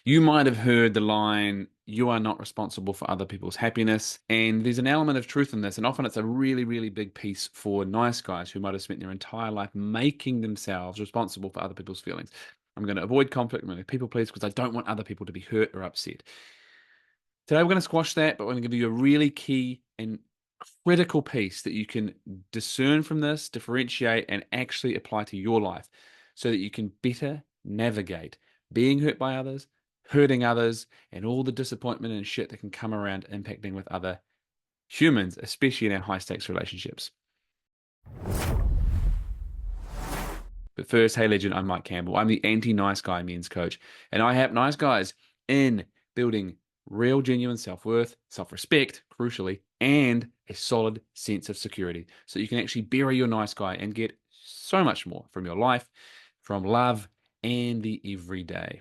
You might have heard the line, you are not responsible for other people's happiness. And there's an element of truth in this. And often it's a really, really big piece for nice guys who might have spent their entire life making themselves responsible for other people's feelings. I'm going to avoid conflict. I'm going to people please because I don't want other people to be hurt or upset. Today, we're going to squash that, but we're going to give you a really key and critical piece that you can discern from this, differentiate, and actually apply to your life so that you can better navigate being hurt by others, hurting others, and all the disappointment and shit that can come around impacting with other humans, especially in our high stakes relationships. But first, hey legend, I'm Mike Campbell. I'm the anti-nice guy men's coach, and I help nice guys in building real, genuine self-worth, self-respect, crucially, and a solid sense of security. So you can actually bury your nice guy and get so much more from your life, from love, and the everyday.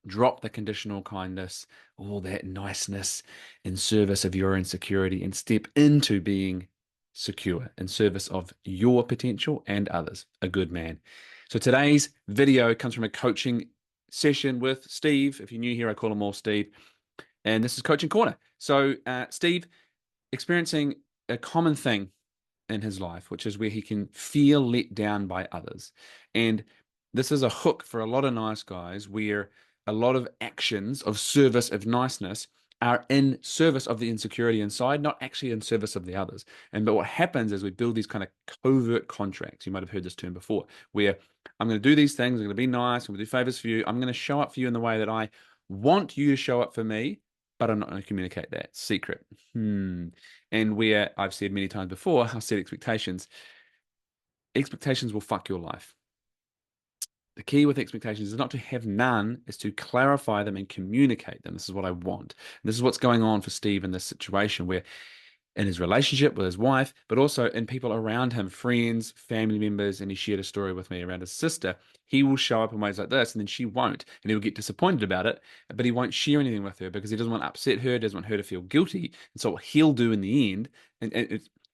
Drop the conditional kindness, all that niceness in service of your insecurity, and step into being secure in service of your potential and others, a good man. So today's video comes from a coaching session with Steve. If you're new here, I call him all Steve. And this is Coaching Corner. So Steve experiencing a common thing in his life, which is where he can feel let down by others. And this is a hook for a lot of nice guys where a lot of actions of service, of niceness, are in service of the insecurity inside, not actually in service of the others. And but what happens is we build these kind of covert contracts. You might have heard this term before, where I'm going to do these things, I'm going to be nice, I'm going to do favors for you, I'm going to show up for you in the way that I want you to show up for me, but I'm not going to communicate that. Secret. And where I've said many times before, I've set expectations. Expectations will fuck your life. The key with expectations is not to have none, is to clarify them and communicate them. This is what I want. And this is what's going on for Steve in this situation where in his relationship with his wife, but also in people around him, friends, family members, and he shared a story with me around his sister. He will show up in ways like this, and then she won't, and he'll get disappointed about it, but he won't share anything with her because he doesn't want to upset her, doesn't want her to feel guilty. And so what he'll do in the end, he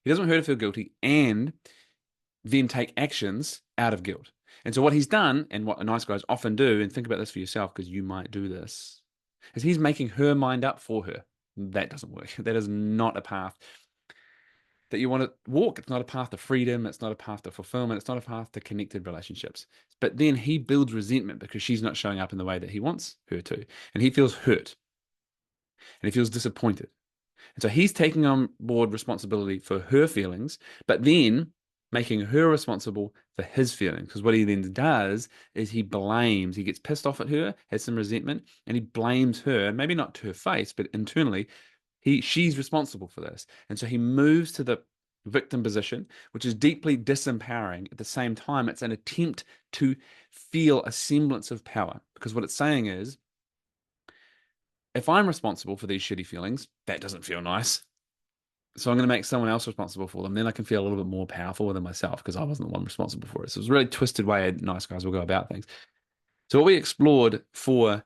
doesn't want her to feel guilty, and then take actions out of guilt. And so what he's done, and what nice guys often do, and think about this for yourself because you might do this, is he's making her mind up for her. That doesn't work. That is not a path that you want to walk. It's not a path to freedom. It's not a path to fulfillment. It's not a path to connected relationships. But then he builds resentment because she's not showing up in the way that he wants her to. And he feels hurt and he feels disappointed. And so he's taking on board responsibility for her feelings, but then making her responsible for his feelings. Because what he then does is he blames, he gets pissed off at her, has some resentment, and he blames her, maybe not to her face, but internally, she's responsible for this. And so he moves to the victim position, which is deeply disempowering. At the same time, it's an attempt to feel a semblance of power. Because what it's saying is, if I'm responsible for these shitty feelings, that doesn't feel nice. So I'm going to make someone else responsible for them. Then I can feel a little bit more powerful within myself because I wasn't the one responsible for it. So it's a really twisted way nice guys will go about things. So what we explored for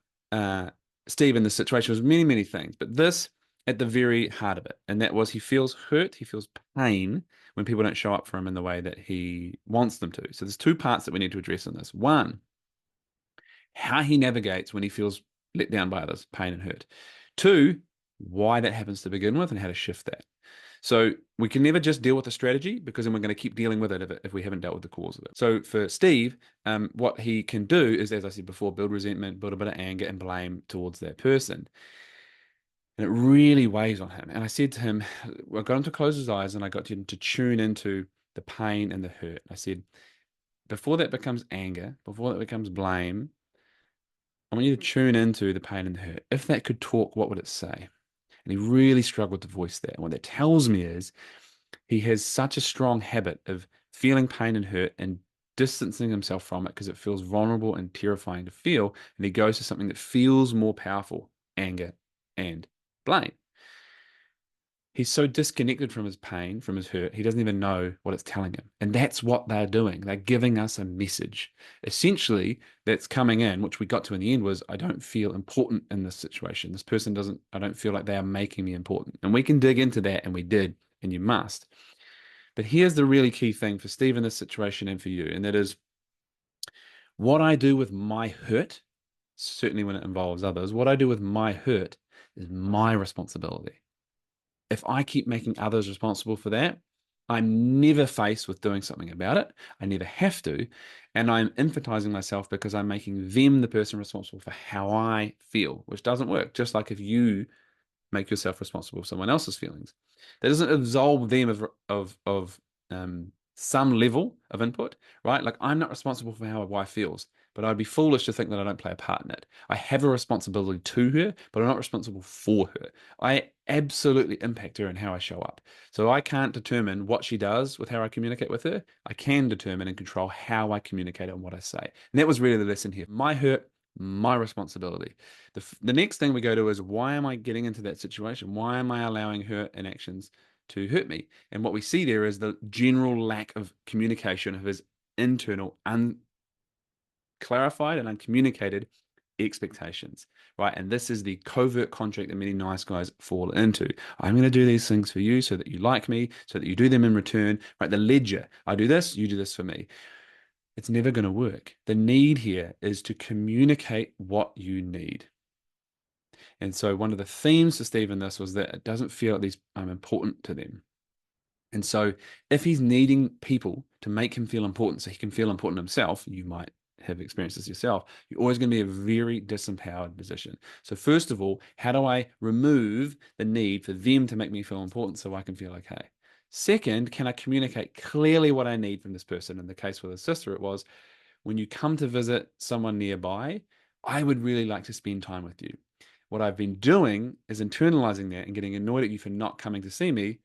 Steve in this situation was many, many things, but this at the very heart of it. And that was he feels hurt, he feels pain when people don't show up for him in the way that he wants them to. So there's two parts that we need to address in this. One, how he navigates when he feels let down by others, pain and hurt. Two, why that happens to begin with and how to shift that. So we can never just deal with the strategy because then we're going to keep dealing with it if we haven't dealt with the cause of it. So for Steve, what he can do is, as I said before, build resentment, build a bit of anger and blame towards that person. And it really weighs on him. And I said to him, I got him to close his eyes and I got him to tune into the pain and the hurt. I said, before that becomes anger, before that becomes blame, I want you to tune into the pain and the hurt. If that could talk, what would it say? And he really struggled to voice that. And what that tells me is he has such a strong habit of feeling pain and hurt and distancing himself from it because it feels vulnerable and terrifying to feel. And he goes to something that feels more powerful, anger and blame. He's so disconnected from his pain, from his hurt, he doesn't even know what it's telling him. And that's what they're doing. They're giving us a message. Essentially, that's coming in, which we got to in the end was, I don't feel important in this situation. This person doesn't, I don't feel like they are making me important. And we can dig into that, and we did, and you must. But here's the really key thing for Steve in this situation and for you, and that is what I do with my hurt certainly when it involves others. What I do with my hurt is my responsibility. If I keep making others responsible for that, I'm never faced with doing something about it. I never have to. And I'm emphasizing myself because I'm making them the person responsible for how I feel, which doesn't work. Just like if you make yourself responsible for someone else's feelings. That doesn't absolve them of some level of input, right? Like I'm not responsible for how my wife feels, but I'd be foolish to think that I don't play a part in it. I have a responsibility to her, but I'm not responsible for her. I absolutely impact her in how I show up. So I can't determine what she does with how I communicate with her. I can determine and control how I communicate and what I say. And that was really the lesson here. My hurt, my responsibility. The next thing we go to is, why am I getting into that situation? Why am I allowing her inactions to hurt me? And what we see there is the general lack of communication of his internal, unclarified and uncommunicated expectations, right? And this is the covert contract that many nice guys fall into. I'm going to do these things for you so that you like me, so that you do them in return, right? The ledger. I do this, you do this for me. It's never going to work. The need here is to communicate what you need. And so one of the themes for Steve in this was that it doesn't feel like these important to them. And so if he's needing people to make him feel important so he can feel important himself, you might have experienced this yourself, you're always going to be a very disempowered position. So first of all, how do I remove the need for them to make me feel important so I can feel okay? Second, can I communicate clearly what I need from this person? In the case with his sister, it was, when you come to visit someone nearby, I would really like to spend time with you. What I've been doing is internalizing that and getting annoyed at you for not coming to see me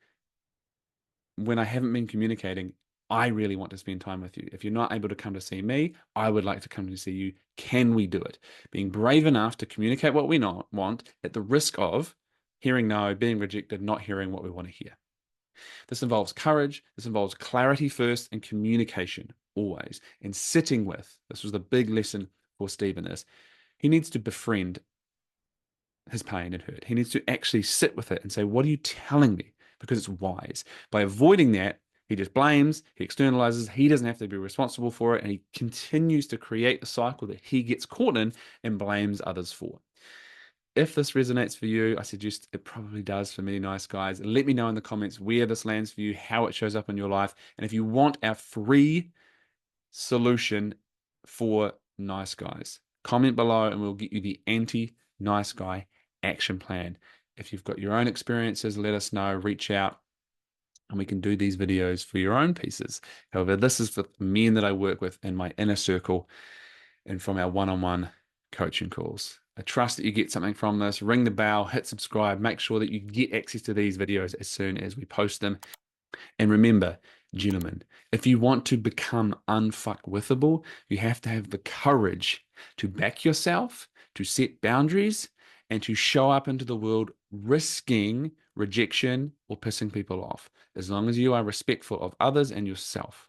when I haven't been communicating. I really want to spend time with you. If you're not able to come to see me, I would like to come to see you. Can we do it? Being brave enough to communicate what we not want at the risk of hearing no, being rejected, not hearing what we want to hear. This involves courage. This involves clarity first and communication always. And sitting with, this was the big lesson for Steve in this, he needs to befriend his pain and hurt. He needs to actually sit with it and say, what are you telling me? Because it's wise. By avoiding that, he just blames, he externalizes, he doesn't have to be responsible for it, and he continues to create the cycle that he gets caught in and blames others for. If this resonates for you, I suggest it probably does for many nice guys. Let me know in the comments where this lands for you, how it shows up in your life. And if you want our free solution for nice guys, comment below and we'll get you the anti-nice guy action plan. If you've got your own experiences, let us know, reach out, and we can do these videos for your own pieces. However, this is for men that I work with in my inner circle and from our one-on-one coaching calls. I trust that you get something from this. Ring the bell, hit subscribe, make sure that you get access to these videos as soon as we post them. And remember, gentlemen, if you want to become unfuckwithable, you have to have the courage to back yourself, to set boundaries, and to show up into the world risking rejection or pissing people off, as long as you are respectful of others and yourself.